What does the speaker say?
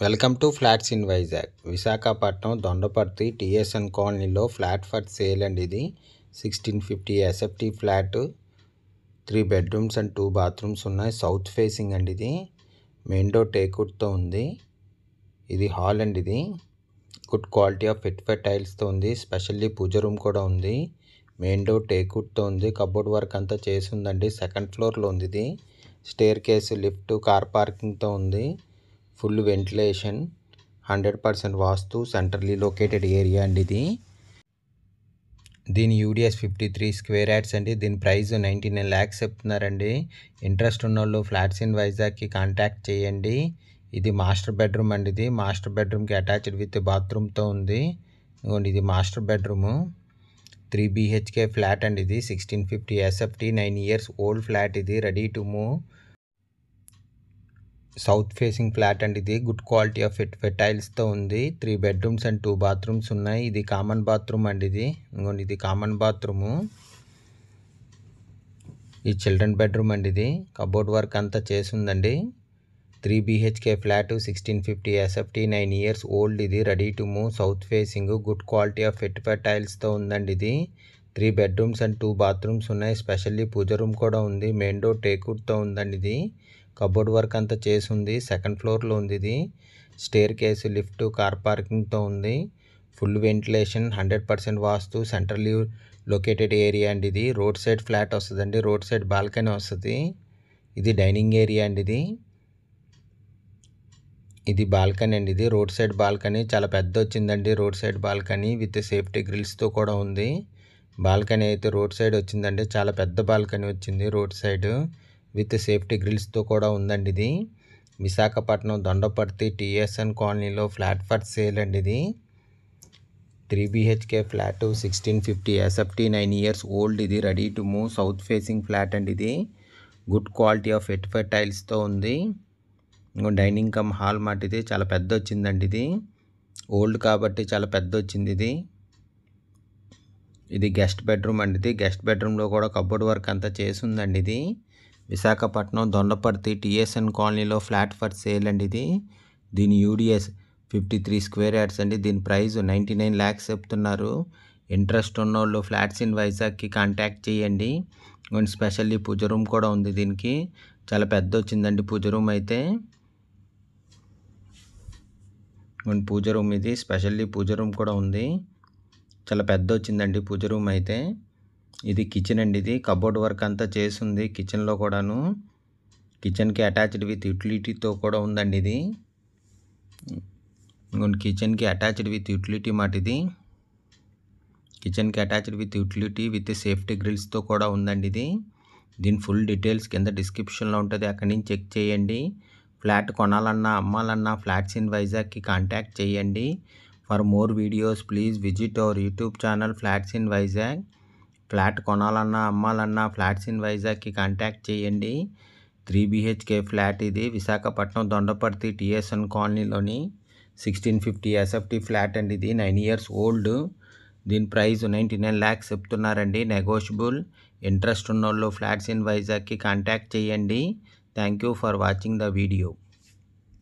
Welcome to flats in Vizag. Visakhapatnam Dondaparthi TSN కాలనీలో flat for sale అండి. ఇది 1650 SFT flat, 3 bedrooms and 2 bathrooms ఉన్నాయి. South facing అండి. ఇది మెయిన్ డోర్ టేక్వుడ్తో ఉంది. ఇది హాల్ అండి. ఇది గుడ్ క్వాలిటీ ఆఫ్ ఫిట్ టైల్స్తో ఉంది. స్పెషల్లీ పూజ రూమ్ కూడా ఉంది. మెయిన్ డోర్ టేక్వుడ్తో ఉంది. కబోర్డ్ వర్క్ అంతా చేసి ఉందండి. సెకండ్ ఫ్లోర్లో ఉంది. ఇది స్టేర్ కేసు, లిఫ్ట్, కార్ పార్కింగ్తో ఉంది. ఫుల్ వెంటిలేషన్, 100% వాస్తు, సెంట్రల్లీ లొకేటెడ్ ఏరియా అండి. ఇది దీని యూడిఎస్ 53 స్క్వేర్ యార్డ్స్ అండి. దీని ప్రైస్ 99 lakhs చెప్తున్నారండి. ఇంట్రెస్ట్ ఉన్న వాళ్ళు ఫ్లాట్స్ ఇన్ వైజాగ్కి కాంటాక్ట్ చేయండి. ఇది మాస్టర్ బెడ్రూమ్ అండి. ఇది మాస్టర్ బెడ్రూమ్కి అటాచ్డ్ విత్ బాత్రూమ్తో ఉంది. ఇదిగోండి, ఇది మాస్టర్ బెడ్రూము. 3 BHK ఫ్లాట్ అండి. ఇది 1650 ఎస్ఎఫ్టీ, 9 years ఓల్డ్ ఫ్లాట్. ఇది ready to move. South facing flat అండి. ఇది గుడ్ క్వాలిటీ ఆఫ్ ఫిట్ టైల్స్తో ఉంది. 3 bedrooms అండ్ 2 bathrooms ఉన్నాయి. ఇది కామన్ బాత్రూమ్ అండి. ఇది కామన్ బాత్రూము. ఈ చిల్డ్రన్ బెడ్రూమ్ అండి. ఇది కబోర్డ్ వర్క్ అంతా చేసి ఉందండి. 3 BHK flat, 1650 SFT, 9 years old. ఇది ready to move. South facing, good quality of fit టైల్స్తో ఉందండి. ఇది 3 bedrooms అండ్ 2 bathrooms ఉన్నాయి. స్పెషల్లీ పూజ రూమ్ కూడా ఉంది. మెయిన్ డోర్ టేక్వుడ్తో ఉందండి. ఇది కబోర్డ్ వర్క్ అంతా చేసి ఉంది. సెకండ్ ఫ్లోర్లో ఉంది. ఇది స్టేర్ కేసు, లిఫ్ట్, కార్ పార్కింగ్తో ఉంది. ఫుల్ వెంటిలేషన్, 100% వాస్తు, సెంట్రల్లీ లొకేటెడ్ ఏరియా అండి. ఇది రోడ్ సైడ్ ఫ్లాట్ వస్తుందండి. రోడ్ సైడ్ బాల్కనీ వస్తుంది. ఇది డైనింగ్ ఏరియా అండి. ఇది బాల్కనీ అండి. ఇది రోడ్ సైడ్ బాల్కనీ చాలా పెద్ద వచ్చిందండి. Road side balcony with safety గ్రిల్స్తో కూడా ఉంది. బాల్కనీ అయితే రోడ్ సైడ్ వచ్చిందండి. చాలా పెద్ద బాల్కనీ వచ్చింది రోడ్ సైడ్ విత్ సేఫ్టీ గ్రిల్స్తో కూడా ఉందండి. ఇది విశాఖపట్నం దొండపర్తి టీఎస్ఎన్ కాలనీలో ఫ్లాట్ ఫర్ సేల్ అండి. ఇది 3 BHK flat, 1650 SFT, 9 years old. ఇది ready to move. South facing flat అండి. ఇది గుడ్ క్వాలిటీ ఆఫ్ ఫిట్ టైల్స్తో ఉంది. డైనింగ్ కమ్ హాల్ మాట. ఇది చాలా పెద్ద వచ్చిందండి. ఇది ఓల్డ్ కాబట్టి చాలా పెద్ద వచ్చింది. ఇది గెస్ట్ బెడ్రూమ్ అండి. ఇది గెస్ట్ బెడ్రూమ్లో కూడా కబోర్డ్ వర్క్ అంతా చేసి ఉందండి. ఇది విశాఖపట్నం దొండపర్తి టీఎస్ఎన్ కాలనీలో ఫ్లాట్ ఫర్ సేల్ అండి. ఇది దీని యూడిఎస్ 53 స్క్వేర్ యార్డ్స్ అండి. దీని ప్రైస్ 99 lakhs చెప్తున్నారు. ఇంట్రెస్ట్ ఉన్నోళ్ళు ఫ్లాట్స్ ఇన్ వైజాగ్కి కాంటాక్ట్ చేయండి. స్పెషల్లీ పూజ రూమ్ కూడా ఉంది. దీనికి చాలా పెద్ద వచ్చిందండి పూజ రూమ్ అయితే. పూజ రూమ్ ఇది స్పెషల్లీ పూజ రూమ్ కూడా ఉంది. చాలా పెద్ద వచ్చిందండి పూజ రూమ్ అయితే. ఇది కిచెన్ అండి. ఇది కబోర్డ్ వర్క్ అంతా చేసింది. కిచెన్లో కూడాను కిచెన్కి అటాచ్డ్ విత్ యూటిలిటీతో కూడా ఉందండి. ఇది కిచెన్కి అటాచ్డ్ విత్ యూటిలిటీ మాట. ఇది కిచెన్కి attached with utility with safety గ్రిల్స్తో కూడా ఉందండి. ఇది దీని ఫుల్ డీటెయిల్స్ కింద డిస్క్రిప్షన్లో ఉంటుంది. అక్కడి నుంచి చెక్ చేయండి. ఫ్లాట్ కొనాలన్నా అమ్మాలన్నా ఫ్లాట్స్ ఇన్ వైజాగ్కి కాంటాక్ట్ చేయండి. For more videos please visit our YouTube channel flats in Vizag. Flat కొనాలన్నా అమ్మాలన్నా ఫ్లాట్స్ ఇన్ వైజాగ్కి కాంటాక్ట్ చేయండి. 3 BHK ఫ్లాట్. ఇది విశాఖపట్నం దొండపర్తి టీఎస్ఎన్ కాలనీలోని 1650 ఎస్ఎఫ్టీ ఫ్లాట్ అండి. ఇది 9 years ఓల్డ్. దీని ప్రైస్ 99 lakhs చెప్తున్నారండి. నెగోషియబుల్. ఇంట్రెస్ట్ ఉన్నోళ్ళు ఫ్లాట్స్ ఇన్ వైజాగ్కి కాంటాక్ట్ చేయండి. Thank you for watching the video.